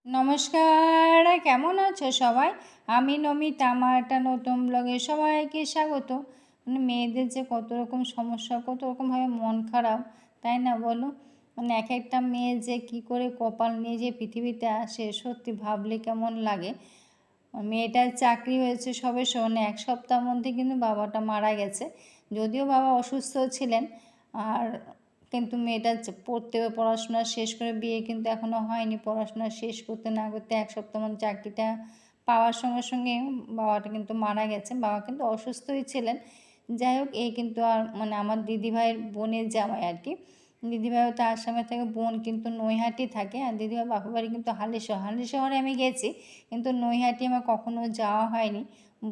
নমস্কার, কেমন আছো সবাই? আমি নমিতা, আমার একটা নতুন ব্লগে সবাইকে স্বাগত। মেয়েদের যে কত রকম সমস্যা, কত রকমভাবে মন খারাপ, তাই না বলো? এক একটা মেয়ে যে কি করে কপাল নিয়ে যে পৃথিবীতে আসে, সত্যি ভাবলে কেমন লাগে। মেয়েটার চাকরি হয়েছে সবে এক সপ্তাহের মধ্যে কিন্তু বাবাটা মারা গেছে। যদিও বাবা অসুস্থ ছিলেন, আর কিন্তু মেয়েটা পড়াশোনা শেষ করে বিয়ে কিন্তু এখনও হয়নি। পড়াশোনা শেষ করতে না করতে এক সপ্তাহ মধ্যে চাকরিটা পাওয়ার সঙ্গে সঙ্গে বাবাটা কিন্তু মারা গেছে। বাবা কিন্তু অসুস্থই ছিলেন। যাই হোক, এই কিন্তু আর আমার দিদিভাইয়ের বোনের জামাই আর কি। দিদিভাইও তো আসামে থাকে, বোন কিন্তু নৈহাটি থাকে, আর দিদিভাই বাপের বাড়ি কিন্তু হালি শহরে আমি গেছি, কিন্তু নৈহাটি আমার কখনো যাওয়া হয়নি।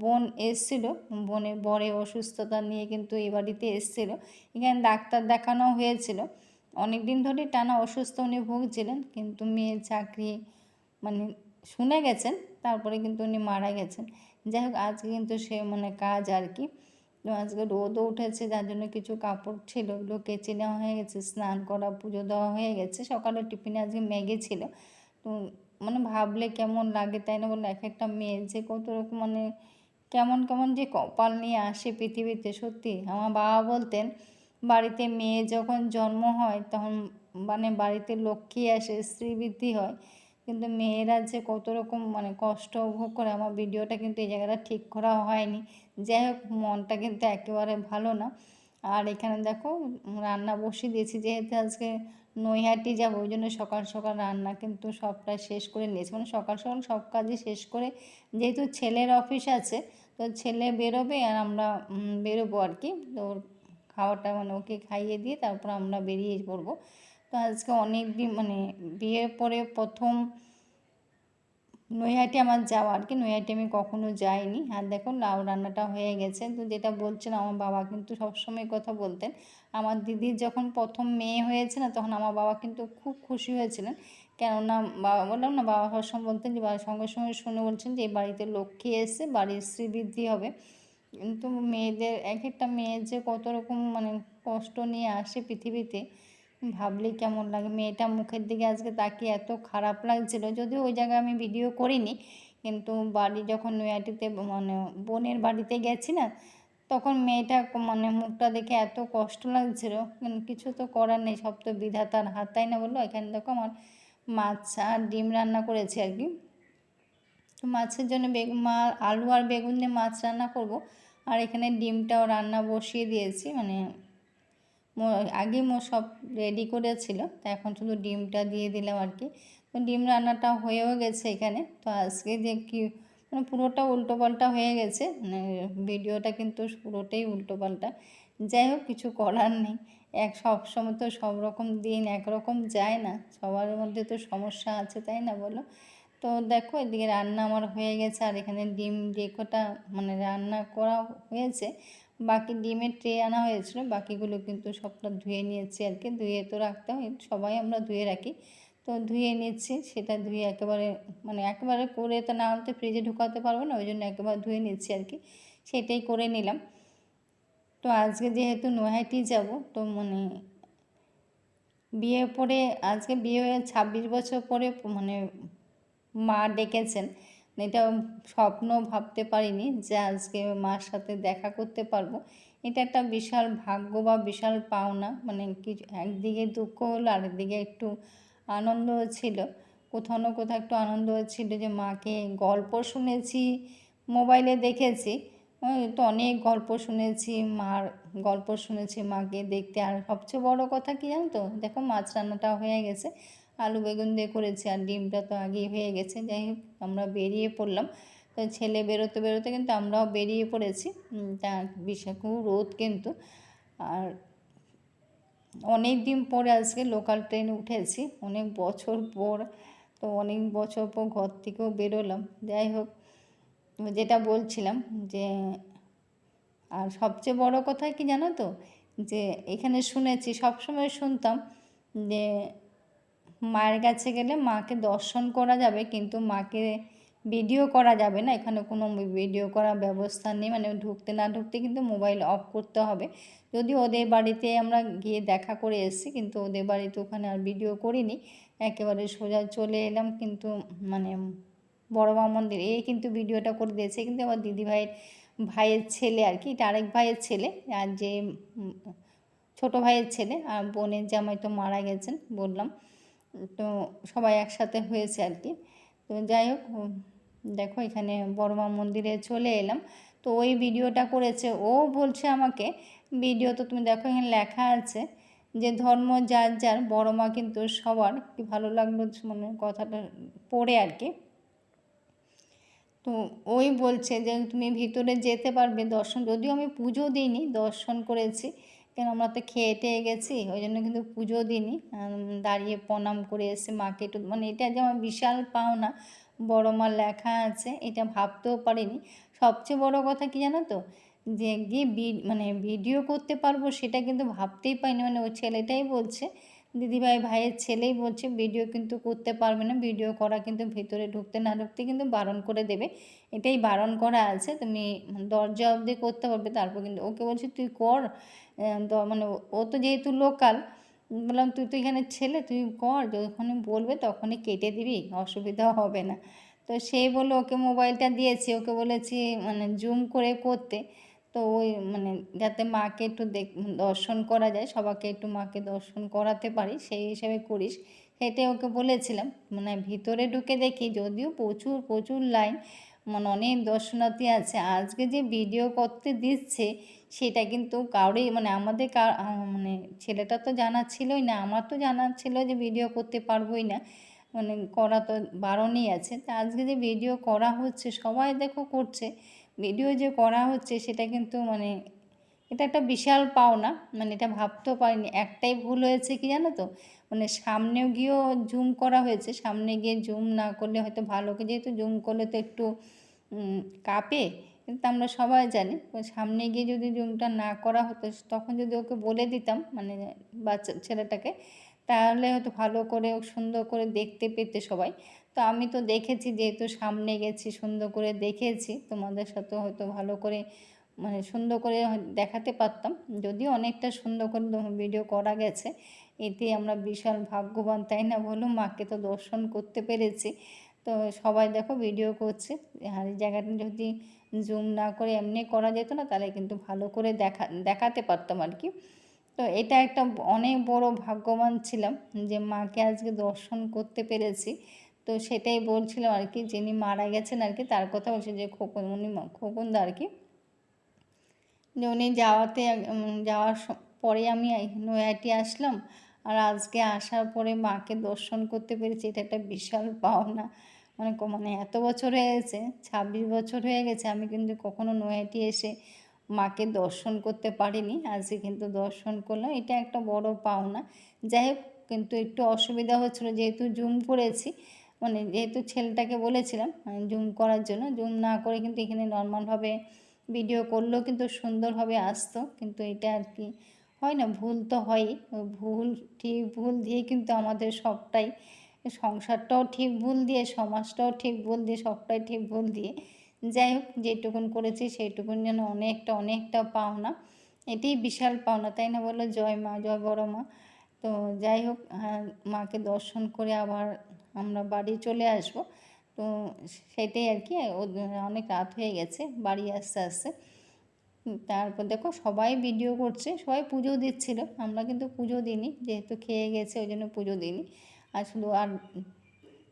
বোন এসেছিলো, বোনের বরের অসুস্থতা নিয়ে কিন্তু এই বাড়িতে এসেছিলো। এখানে ডাক্তার দেখানো হয়েছিল, অনেক দিন ধরে টানা অসুস্থ উনি ভুগছিলেন, কিন্তু মেয়ের চাকরি মানে শুনে গেছেন, তারপরে কিন্তু উনি মারা গেছেন। যাই হোক, আজকে কিন্তু সে কাজ আর কি। তো আজকে রোদও উঠেছে, যার জন্য কিছু কাপড় ছিল ওগুলো কেচে নেওয়া হয়ে গেছে, স্নান করা, পুজো দেওয়া হয়ে গেছে। সকালে টিফিনে আজকে ম্যাগি ছিল। তো ভাবলে কেমন লাগে, তাই না বললো? এক একটা মেয়ে যে কত রকম কেমন কেমন যে কপাল নিয়ে আসে পৃথিবীতে। সত্যি আমার বাবা বলতেন, বাড়িতে মেয়ে যখন জন্ম হয় তখন বাড়িতে লক্ষ্মী আসে, শ্রীবৃদ্ধি হয়, কিন্তু মেয়েরা যে কত রকম কষ্ট ভোগ করে। আমার ভিডিওটা কিন্তু এই জায়গাটা ঠিক করা হয়নি। যাই হোক, মনটা কিন্তু একেবারে ভালো না। আর এখানে দেখো, রান্না বসিয়ে দিয়েছি, যেহেতু আজকে নৈহাটি যাবো, ওই জন্য সকাল সকাল রান্না কিন্তু সবটা শেষ করে নিয়েছি। সকাল সকাল সব কাজই শেষ করে, যেহেতু ছেলের অফিস আছে, তো ছেলে বেরোবে আর আমরা বেরোবো আর কি। তো খাওয়াটা ওকে খাইয়ে দিয়ে তারপর আমরা বেরিয়ে পড়বো। তো আজকে অনেক দিন বিয়ের পরে প্রথম নৈহাটি আমার যাওয়া আর কি। নৈহাটি আমি কখনো যাইনি। আর দেখো, লাউ রান্নাটা হয়ে গেছে। তো যেটা বলছেন, আমার বাবা কিন্তু সবসময় কথা বলতেন, আমার দিদির যখন প্রথম মেয়ে হয়েছে না, তখন আমার বাবা কিন্তু খুব খুশি হয়েছিলেন। কেননা বাবা, বললাম না, বাবা সবসময় বলতেন যে সঙ্গে সঙ্গে শুনে বলছেন যে এই বাড়িতে লক্ষ্মী এসে বাড়ির শ্রীবৃদ্ধি হবে। কিন্তু মেয়েদের, এক একটা মেয়ে যে কত রকম কষ্ট নিয়ে আসে পৃথিবীতে, ভাবলেই কেমন লাগে। মেয়েটা মুখের দিকে আজকে তাকিয়ে এত খারাপ লাগছিল, যদিও ওই জায়গায় আমি ভিডিও করিনি, কিন্তু বাড়ি যখন নৈহাটিতে বোনের বাড়িতে গেছি না, তখন মেয়েটা মুখটা দেখে এত কষ্ট লাগছিল। কিছু তো করার নেই, সব তো বিধাতার হাত, তাই না বললো? এখানে দেখো, আমার মাছ আর ডিম রান্না করেছি আর কি। তো মাছের জন্য আলু আর বেগুন দিয়ে মাছ রান্না করব। আর এখানে ডিমটাও রান্না বসিয়ে দিয়েছি, আগে সব রেডি করেছিল, তো এখন শুধু ডিমটা দিয়ে দিলাম আর কি। তো ডিম রান্নাটা হয়েও গেছে এখানে। তো আজকে যে কি পুরোটা উল্টোপাল্টা হয়ে গেছে, ভিডিওটা কিন্তু পুরোটাই উল্টোপাল্টা। যাই হোক, কিছু করার নেই। সব সময় তো সব রকম দিন একরকম যায় না, সবার মধ্যে তো সমস্যা আছে, তাই না বলো? তো দেখো, এদিকে রান্না আমার হয়ে গেছে, আর এখানে ডিম যে কটা রান্না করা হয়েছে, বাকি ডিমের ট্রে আনা হয়েছিল, বাকিগুলো কিন্তু সবটা ধুয়ে নিয়েছি আর কি। ধুয়ে তো রাখতে হয়, সবাই আমরা ধুয়ে রাখি। তো ধুয়ে নিচ্ছি, সেটা ধুয়ে একেবারে একেবারে করে তো না হলে ফ্রিজে ঢুকাতে পারবো না, ওই জন্য একেবারে ধুয়ে নিচ্ছি আর কি। সেটাই করে নিলাম। তো আজকে যেহেতু নৈহাটি যাব, তো বিয়ের পরে, আজকে বিয়ে হয়ে 26 বছর পরে মা ডেকেছেন। এটা স্বপ্ন ভাবতে পারিনি যে আজকে মার সাথে দেখা করতে পারবো। এটা একটা বিশাল ভাগ্য বা বিশাল পাওনা। কিছু একদিকে দুঃখ হলো, আরেকদিকে একটু আনন্দ ছিল। কোথাও না কোথাও একটু আনন্দ ছিল যে মাকে গল্প শুনেছি, মোবাইলে দেখেছি, তো অনেক গল্প শুনেছি, মার গল্প শুনেছি মাকে দেখতে। আর সবচেয়ে বড় কথা কী জানো তো? দেখো, মাছ রান্নাটা হয়ে গেছে, আলু বেগুন দিয়ে করেছি, আর ডিমটা তো আগেই হয়ে গেছে। যাই হোক, আমরা বেরিয়ে পড়লাম। তো ছেলে বেরোতে বেরোতে কিন্তু আমরাও বেরিয়ে পড়েছি। তা বিশাল খুব রোদ কিন্তু। আর অনেক দিন পরে আজকে লোকাল ট্রেনে উঠেছি, অনেক বছর পর। তো অনেক বছর পর ঘর থেকেও বেরোলাম। যাই হোক, যেটা বলছিলাম যে, আর সবচেয়ে বড় কথা কি জানো তো? যে এখানে শুনেছি, সবসময় শুনতাম যে মায়ের কাছে গেলে মাকে দর্শন করা যাবে, কিন্তু মাকে ভিডিও করা যাবে না। এখানে কোনো ভিডিও করার ব্যবস্থা নেই, ঢুকতে না ঢুকতে কিন্তু মোবাইল অফ করতে হবে। যদিও ওদের বাড়িতে আমরা গিয়ে দেখা করে এসেছি, কিন্তু ওদের বাড়িতে ওখানে আর ভিডিও করিনি। একেবারে সোজা চলে এলাম কিন্তু মানে বড় মা মন্দির। এই কিন্তু ভিডিওটা করে দিয়েছে কিন্তু আমার ভাইয়ের ছেলে আর কি, এটা আরেক ভাইয়ের ছেলে, আর যে ছোটো ভাইয়ের ছেলে, আর বোনের জামাই তো মারা গেছেন বললাম। তো সবাই একসাথে হয়েছে আর কি। তো যাই হোক, দেখো এখানে বড় মা মন্দিরে চলে এলাম। তো ওই ভিডিওটা করেছে, ও বলছে আমাকে, ভিডিও তো তুমি দেখো এখানে লেখা আছে যে ধর্ম যার যার, বড় মা কিন্তু সবার। কি ভালো লাগলো মানে কথাটা পড়ে আর কি। তো ওই বলছে যে তুমি ভিতরে যেতে পারবে দর্শন, যদিও আমি পুজো দিইনি, দর্শন করেছি, কেন আমরা তো খেয়ে টেয়ে গেছি, ওই জন্য কিন্তু পুজো দিইনি। দাঁড়িয়ে প্রণাম করে এসে মাকে একটু, মানে এটা যে আমার বিশাল পাওনা, বড় মা লেখা আছে, এটা ভাবতেও পারিনি। সবচেয়ে বড় কথা কি জানো তো, যে গিয়ে মানে ভিডিও করতে পারবো সেটা কিন্তু ভাবতেই পারিনি। মানে ওই ছেলেটাই বলছে, ভাইয়ের ছেলেই বলছে ভিডিও কিন্তু করতে পারবে না, ভিডিও করা কিন্তু ভেতরে ঢুকতে না ঢুকতে কিন্তু বারণ করে দেবে, এটাই বারণ করা আছে, তুমি দরজা অবধি করতে পারবে, তারপর কিন্তু ওকে বলছি তুই কর। মানে ও তো যেহেতু লোকাল, বললাম তুই তো এখানে ছেলে, তুই কর, যখনই বলবে তখনই কেটে দিবি, অসুবিধা হবে না। তো সেই বলে ওকে মোবাইলটা দিয়েছি, ওকে বলেছি মানে জুম করে করতে, তো ওই মানে যাতে মাকে একটু দর্শন করা যায়, সবাইকে একটু মাকে দর্শন করাতে পারি সেই হিসাবে করিস, সেটাই ওকে বলেছিলাম। মানে ভিতরে ঢুকে দেখি যদিও প্রচুর প্রচুর লাইন, মানে অনেক দর্শনার্থী আছে। আজকে যে ভিডিও করতে দিচ্ছে সেটা কিন্তু কারোরই মানে মানে ছেলেটা তো জানা ছিলই না, আমার তো জানা ছিল যে ভিডিও করতে পারবোই না, মানে করা তো বারণই আছে। তা আজকে যে ভিডিও করা হচ্ছে, সবাই দেখো করছে, ভিডিও যে করা হচ্ছে সেটা কিন্তু মানে এটা একটা বিশাল পাওনা, মানে এটা ভাবতেও পারিনি। একটাই ভুল হয়েছে কি জানো তো, মানে সামনেও গিয়েও জুম করা হয়েছে, সামনে গিয়ে জুম না করলে হয়তো ভালো, যেহেতু জুম করলে তো একটু কাঁপে, কিন্তু আমরা সবাই জানি সামনে গিয়ে যদি জুমটা না করা হতো, তখন যদি ওকে বলে দিতাম মানে বাচ্চা ছেলেটাকে, তাহলে হয়তো ভালো করে সুন্দর করে দেখতে পেতে সবাই। তো আমি তো দেখেছি, যেহেতু সামনে গেছি সুন্দর করে দেখেছি, তোমাদের সাথে হয়তো ভালো করে মানে সুন্দর করে দেখাতে পারতাম, যদিও অনেকটা সুন্দর করে ভিডিও করা গেছে। এতে আমরা বিশাল ভাগ্যবান, তাই না বলো, মাকে তো দর্শন করতে পেরেছি। তো সবাই দেখো ভিডিও করছে, আর এই জায়গাটা যদি জুম না করে এমনি করা যেত না, তাহলে কিন্তু ভালো করে দেখাতে পারতাম আর কি। তো এটা একটা অনেক বড় ভাগ্যবান ছিলাম যে মাকে আজকে দর্শন করতে পেরেছি। তো সেটাই বলছিলাম আর কি, যিনি মারা গেছেন আর কি তার কথা বলছি, যে খোকনদা আর কি, যে উনি যাওয়ার পরে আমি নৈহাটি আসলাম, আর আজকে আসার পরে মাকে দর্শন করতে পেরেছি, এটা একটা বিশাল পাওনা। মানে এত বছর হয়ে গেছে, 26 বছর হয়ে গেছে, আমি কিন্তু কখনো নৈহাটি এসে মাকে দর্শন করতে পারিনি, আজকে কিন্তু দর্শন করলাম, এটা একটা বড় পাওনা। যাই হোক, কিন্তু একটু অসুবিধা হচ্ছিলো যেহেতু জুম করেছি, মানে যেহেতু ছেলেটাকে বলেছিলাম জুম করার জন্য, জুম না করে কিন্তু এখানে নর্মালভাবে ভিডিও করলেও কিন্তু সুন্দরভাবে আসতো, কিন্তু এটা আর কি হয় না, ভুল তো হয়ই, ভুল ঠিক ভুল দিয়ে কিন্তু আমাদের সবটাই, সংসারটাও ঠিক ভুল দিয়ে, সমাজটাও ঠিক ভুল দিয়ে, সবটাই ঠিক ভুল দিয়ে। যাই হোক, যেটুকুন করেছি সেইটুকুন যেন অনেকটা পাওনা, এটাই বিশাল পাওনা, তাই না বলো, জয় মা, জয় বড় মা। তো যাই হোক, মাকে দর্শন করে আবার আমরা বাড়ি চলে আসব। তো সেটাই আর কি, অনেক রাত হয়ে গেছে বাড়ি আসতে আসতে। তারপর দেখো সবাই ভিডিও করছে, সবাই পুজো দিচ্ছিল, আমরা কিন্তু পুজো দিইনি, যেহেতু খেয়ে গেছে ওই জন্য পুজো দিইনি। আর শুধু আর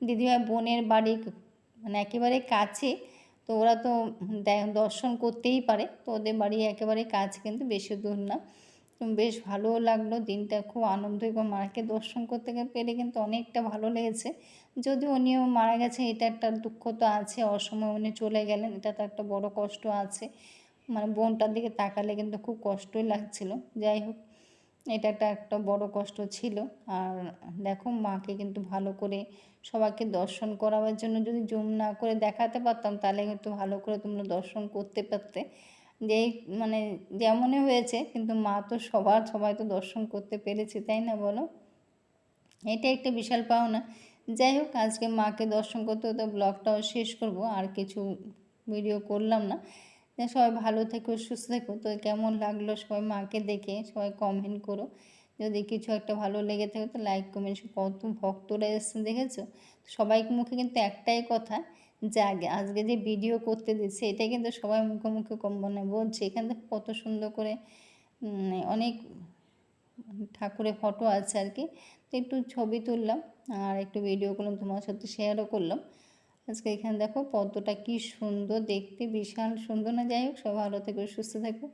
দিদিভাই বোনের বাড়ি মানে একেবারে কাছে, তো ওরা তো দর্শন করতেই পারে, তো ওদের বাড়ি একেবারে কাছে, কিন্তু বেশি দূর না। বেশ ভালোও লাগলো দিনটা, খুব আনন্দ, এবং মাকে দর্শন করতে পেরে কিন্তু অনেকটা ভালো লেগেছে। যদিও উনিও মারা গেছে, এটা একটা দুঃখ তো আছে, অসময়ে উনি চলে গেলেন, এটা তো একটা বড় কষ্ট আছে, মানে বোনটার দিকে তাকালে কিন্তু খুব কষ্টই লাগছিল। যাই হোক, এটা একটা বড় কষ্ট ছিল। আর দেখো মাকে কিন্তু ভালো করে সবাইকে দর্শন করাবার জন্য যদি জুম না করে দেখাতে পারতাম, তাহলে কিন্তু ভালো করে তোমরা দর্শন করতে পারতে। যেই মানে যেমনই হয়েছে, কিন্তু মা তো সবাই তো দর্শন করতে পেরেছে, তাই না বলো, এটা একটা বিশাল পাওনা। যাই হোক, আজকে মাকে দর্শন করতে হতে ব্লগটাও শেষ করব, আর কিছু ভিডিও করলাম না। সবাই ভালো থেকো, সুস্থ থেকো। তো কেমন লাগলো সবাই মাকে দেখে, সবাই কমেন্ট করো। যদি কিছু একটা ভালো লেগে থাকে তো লাইক কমেন্ট, কত ভক্তরা এসছে দেখেছো। সবাই মুখে কিন্তু একটাই কথা যে আজকে যে ভিডিও করতে দিচ্ছে এটাই কিন্তু সবাই মুখে মুখে মানে বলছে। এখান থেকে কত সুন্দর করে অনেক ঠাকুরের ফটো আছে আর কি, তো একটু ছবি তুললাম আর একটু ভিডিও করলাম, তোমার সাথে শেয়ারও করলাম। আজকে এখানে দেখো পদ্মটা কি সুন্দর দেখতে, বিশাল সুন্দর না। যাই হোক, সব ভালো থেকো, সুস্থ থাকো।